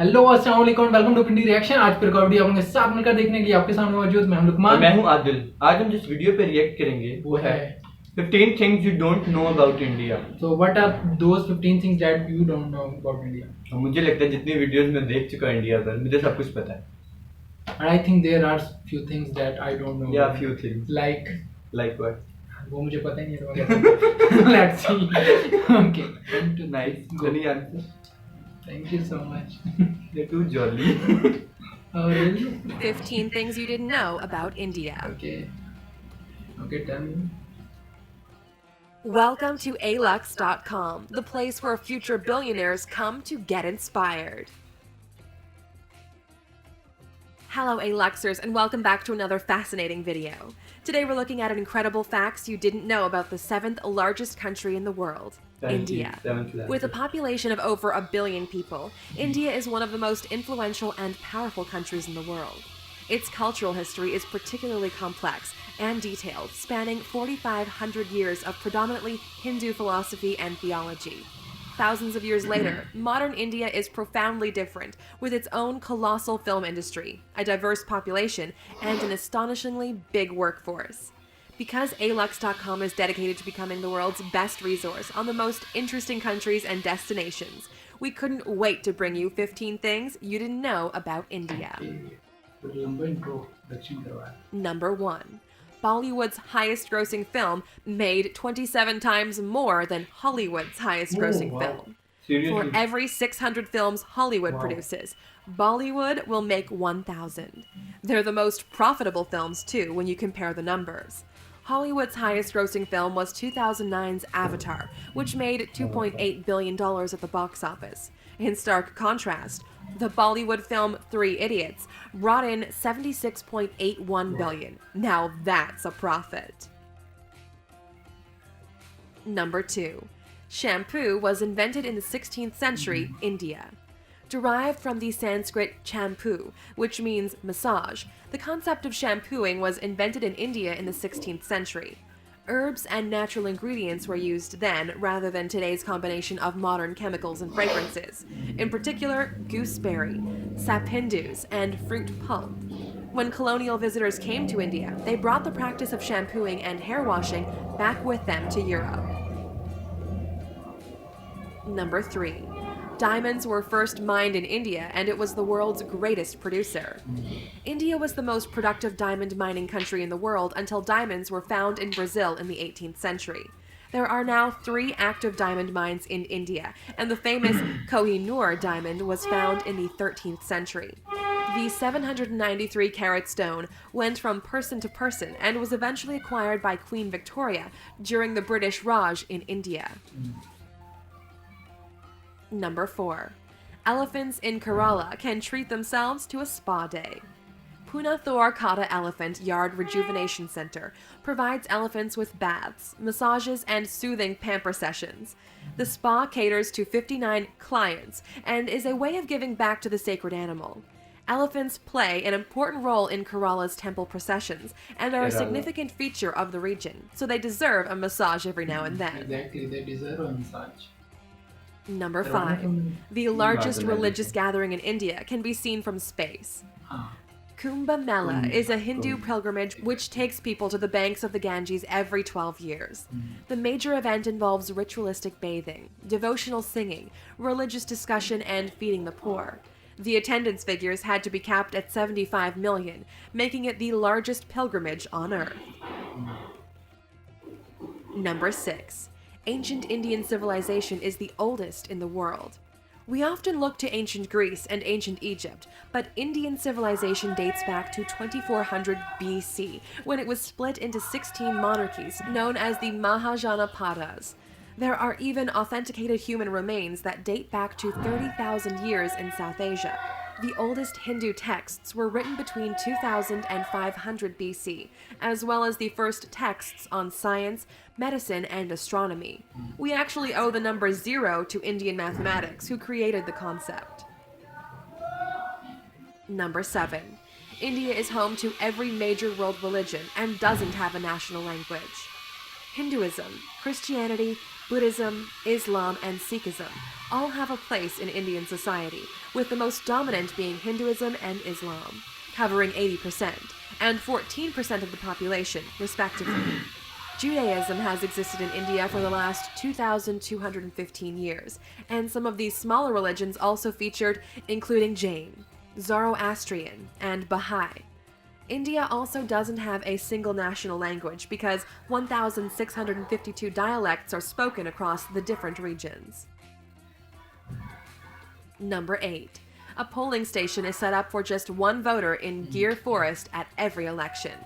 Hello अस्सलाम वालेकुम, welcome to Pindi reaction. आज फिर कॉमेडी आपके साथ मिलकर देखने के लिए आपके सामने मौजूद मैं लुकमान। मैं हूं आदिल। आज हम जिस वीडियो पे रिएक्ट करेंगे वो है 15 things you don't know about India। So what are those 15 things that you don't know about India? तो मुझे लगता है जितनी वीडियोस मैं देख चुका इंडिया पर मुझे सब कुछ पता है। And I think there are few things that I don't know. Yeah, few things. Like what? वो मुझे पता ही नहीं है। Let's see. Okay. Nice. Funny answer. Thank you so much. You're too jolly. Oh really? 15 things you didn't know about India. Okay. Okay, tell me. Welcome to alux.com, the place where future billionaires come to get inspired. Hello Aluxers, and welcome back to another fascinating video. Today we're looking at incredible facts you didn't know about the 7th largest country in the world, India. With a population of over 1 billion people, India is one of the most influential and powerful countries in the world. Its cultural history is particularly complex and detailed, spanning 4,500 years of predominantly Hindu philosophy and theology. Thousands of years later, modern India is profoundly different, with its own colossal film industry, a diverse population, and an astonishingly big workforce. Because alux.com is dedicated to becoming the world's best resource on the most interesting countries and destinations, we couldn't wait to bring you 15 things you didn't know about India. Number 1. Bollywood's highest-grossing film made 27 times more than Hollywood's highest-grossing film. Seriously? For every 600 films Hollywood produces, Bollywood will make 1,000. They're the most profitable films, too, when you compare the numbers. Hollywood's highest-grossing film was 2009's Avatar, which made $2.8 billion at the box office. In stark contrast, the Bollywood film 3 Idiots brought in $76.81 billion. Now that's a profit. Number 2. Shampoo was invented in the 16th century, India. Derived from the Sanskrit shampoo, which means massage, the concept of shampooing was invented in India in the 16th century. Herbs and natural ingredients were used then, rather than today's combination of modern chemicals and fragrances. In particular, gooseberry, sapindus, and fruit pulp. When colonial visitors came to India, they brought the practice of shampooing and hair washing back with them to Europe. Number 3. Diamonds were first mined in India, and it was the world's greatest producer. India was the most productive diamond mining country in the world until diamonds were found in Brazil in the 18th century. There are now 3 active diamond mines in India, and the famous Kohinoor diamond was found in the 13th century. The 793-carat stone went from person to person and was eventually acquired by Queen Victoria during the British Raj in India. Number 4. Elephants in Kerala can treat themselves to a spa day. Punathur Kata Elephant Yard Rejuvenation Center provides elephants with baths, massages, and soothing pamper sessions. The spa caters to 59 clients and is a way of giving back to the sacred animal. Elephants play an important role in Kerala's temple processions and are a significant feature of the region, so they deserve a massage every now and then. Exactly, they deserve a massage. Number 5. The largest religious gathering in India can be seen from space. Kumbh Mela is a Hindu pilgrimage which takes people to the banks of the Ganges every 12 years. The major event involves ritualistic bathing, devotional singing, religious discussion, and feeding the poor. The attendance figures had to be capped at 75 million, making it the largest pilgrimage on Earth. Number 6. Ancient Indian civilization is the oldest in the world. We often look to ancient Greece and ancient Egypt, but Indian civilization dates back to 2400 BC, when it was split into 16 monarchies known as the Mahajanapadas. There are even authenticated human remains that date back to 30,000 years in South Asia. The oldest Hindu texts were written between 2000 and 500 BC, as well as the first texts on science, medicine, and astronomy. We actually owe the number 0 to Indian mathematics, who created the concept. Number 7. India is home to every major world religion and doesn't have a national language. Hinduism, Christianity, Buddhism, Islam, and Sikhism all have a place in Indian society, with the most dominant being Hinduism and Islam, covering 80% and 14% of the population, respectively. Judaism has existed in India for the last 2,215 years, and some of these smaller religions also featured, including Jain, Zoroastrian, and Baha'i. India also doesn't have a single national language because 1,652 dialects are spoken across the different regions. Number 8. A polling station is set up for just one voter in Gir Forest at every election.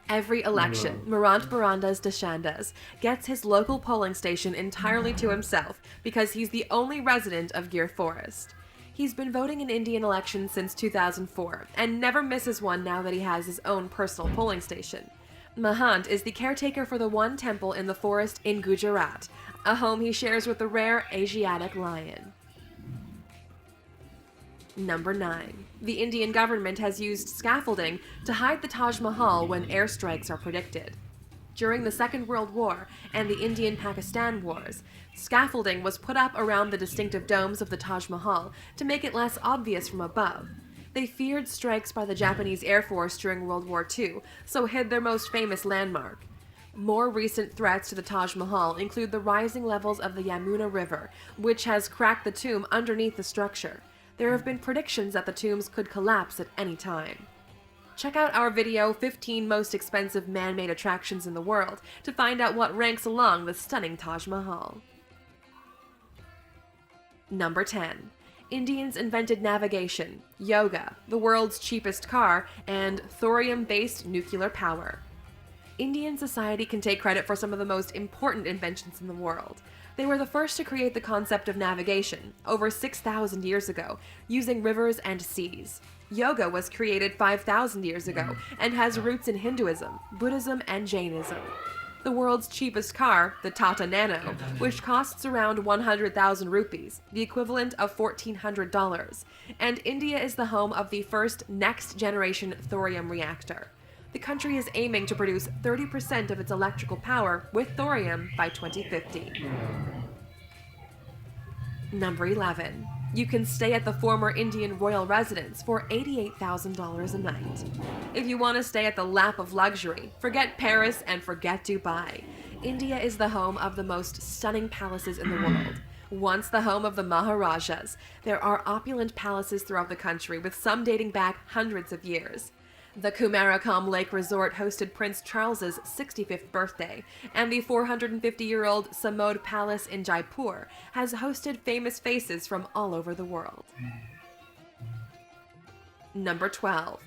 Every election, Marant Barandas Deshandas gets his local polling station entirely to himself because he's the only resident of Gir Forest. He's been voting in Indian elections since 2004 and never misses one now that he has his own personal polling station. Mahant is the caretaker for the one temple in the forest in Gujarat, a home he shares with the rare Asiatic lion. Number 9. The Indian government has used scaffolding to hide the Taj Mahal when airstrikes are predicted. During the Second World War and the Indian-Pakistan Wars, scaffolding was put up around the distinctive domes of the Taj Mahal to make it less obvious from above. They feared strikes by the Japanese Air Force during World War II, so hid their most famous landmark. More recent threats to the Taj Mahal include the rising levels of the Yamuna River, which has cracked the tomb underneath the structure. There have been predictions that the tombs could collapse at any time. Check out our video, 15 Most Expensive Man-Made Attractions in the World, to find out what ranks along the stunning Taj Mahal. Number 10. Indians invented navigation, yoga, the world's cheapest car, and thorium-based nuclear power. Indian society can take credit for some of the most important inventions in the world. They were the first to create the concept of navigation, over 6,000 years ago, using rivers and seas. Yoga was created 5,000 years ago and has roots in Hinduism, Buddhism, and Jainism. The world's cheapest car, the Tata Nano, which costs around 100,000 rupees, the equivalent of $1,400, and India is the home of the first next-generation thorium reactor. The country is aiming to produce 30% of its electrical power with thorium by 2050. Number 11. You can stay at the former Indian royal residence for $88,000 a night. If you want to stay at the lap of luxury, forget Paris and forget Dubai. India is the home of the most stunning palaces in the world. Once the home of the Maharajas, there are opulent palaces throughout the country, with some dating back hundreds of years. The Kumarakam Lake Resort hosted Prince Charles's 65th birthday, and the 450-year-old Samod Palace in Jaipur has hosted famous faces from all over the world. Number 12.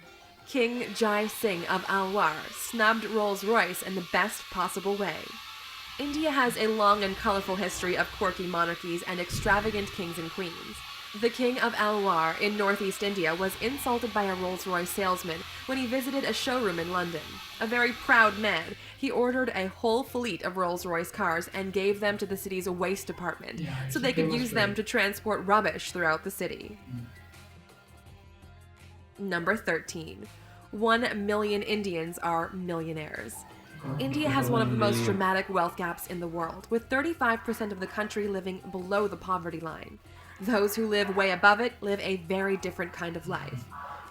King Jaya Singh of Alwar snubbed Rolls-Royce in the best possible way. India has a long and colorful history of quirky monarchies and extravagant kings and queens. The King of Alwar in northeast India was insulted by a Rolls-Royce salesman when he visited a showroom in London. A very proud man, he ordered a whole fleet of Rolls-Royce cars and gave them to the city's waste department so they could use them to transport rubbish throughout the city. Number 13. 1 million Indians are millionaires. India has one of the most dramatic wealth gaps in the world, with 35% of the country living below the poverty line. Those who live way above it live a very different kind of life.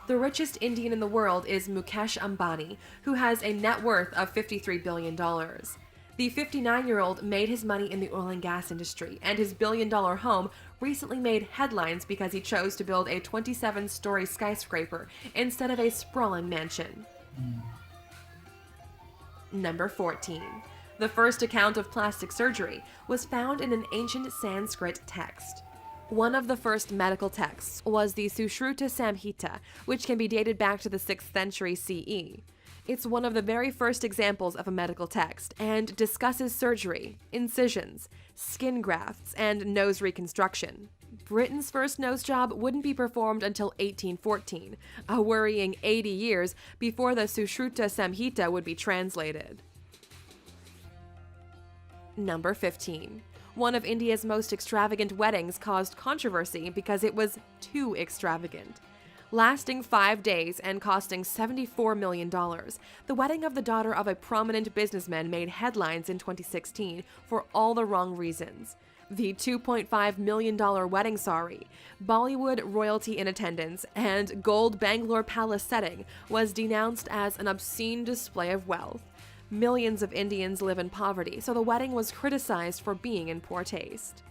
The richest Indian in the world is Mukesh Ambani, who has a net worth of $53 billion. The 59-year-old made his money in the oil and gas industry, and his billion-dollar home recently made headlines because he chose to build a 27-story skyscraper instead of a sprawling mansion. Number 14. The first account of plastic surgery was found in an ancient Sanskrit text. One of the first medical texts was the Sushruta Samhita, which can be dated back to the 6th century CE. It's one of the very first examples of a medical text and discusses surgery, incisions, skin grafts, and nose reconstruction. Britain's first nose job wouldn't be performed until 1814, a worrying 80 years before the Sushruta Samhita would be translated. Number 15. One of India's most extravagant weddings caused controversy because it was too extravagant. Lasting 5 days and costing $74 million, the wedding of the daughter of a prominent businessman made headlines in 2016 for all the wrong reasons. The $2.5 million wedding sari, Bollywood royalty in attendance, and gold Bangalore palace setting was denounced as an obscene display of wealth. Millions of Indians live in poverty, so the wedding was criticized for being in poor taste.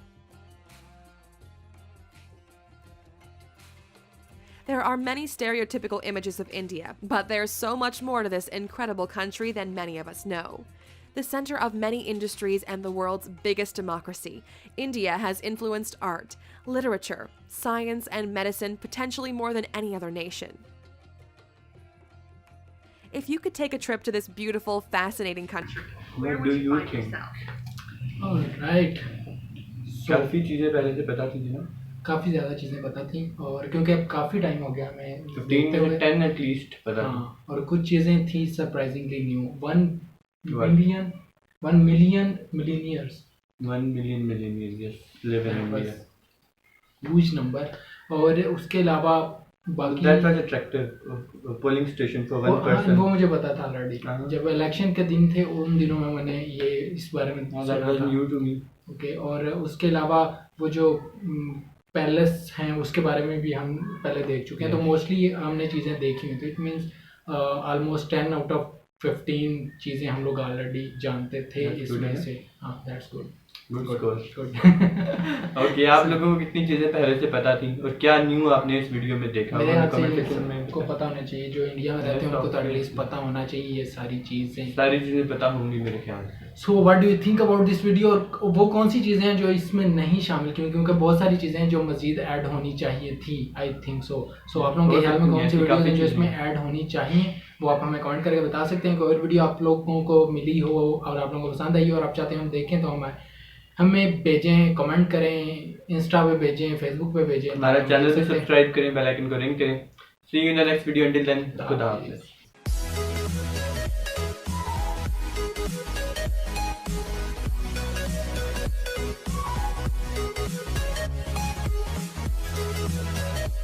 There are many stereotypical images of India, but there's so much more to this incredible country than many of us know. The center of many industries and the world's biggest democracy, India has influenced art, literature, science, and medicine potentially more than any other nation. If you could take a trip to this beautiful, fascinating country, where do you think? All right. काफी चीजें पहले से पता थी ना? काफ़ी ज़्यादा चीज़ें पता थी और क्योंकि अब काफ़ी टाइम हो गया मैं 15 में 10 एटलीस्ट पता था। हाँ, और कुछ चीज़ें थी surprisingly new. 1 million millionaires 1 million millionaires yes live in India. Huge number. और उसके अलावा बाकी That was attractive polling station for one person. वो मुझे पता था ऑलरेडी। जब इलेक्शन के दिन थे उन दिनों में मैंने ये इस बारे में that was new to me. Okay, और उसके अलावा वो जो पैलेस हैं उसके बारे में भी हम पहले देख चुके हैं, तो मोस्टली हमने चीज़ें देखी हुई थी। It means almost 10 out of 15 चीज़ें हम लोग ऑलरेडी जानते थे इसमें से। हाँ, दैट्स गुड। ओके, आप लोगों को कितनी चीजें पहले से पता थी और क्या न्यू आपने इस वीडियो में देखा? मेरे ख्याल से सबको पता होना चाहिए, जो इंडिया में रहते हैं उनको तो एटलीस्ट पता होना चाहिए ये सारी चीज़ें पता होंगी मेरे ख्याल से। So what do you think about this video? और वो कौन सी चीज़ें हैं जो इसमें नहीं शामिल की, क्योंकि बहुत सारी चीज़ें हैं जो मजीद ऐड होनी चाहिए थी। आई थिंक सो आप लोगों के ख्याल में कौन सी वीडियो हैं जो इसमें ऐड होनी चाहिए, वो आप हमें कमेंट करके बता सकते हैं। कोई और वीडियो आप लोगों को मिली हो और आप लोगों को पसंद आई हो और आप चाहते हैं हम देखें तो हमें भेजें, कमेंट करें, इंस्टा पे भेजें, फेसबुक पे भेजें, हमारा चैनल को सब्सक्राइब करें, बेल आइकन को रिंग करें। See you in the next video, until then खुदा हाफिज़।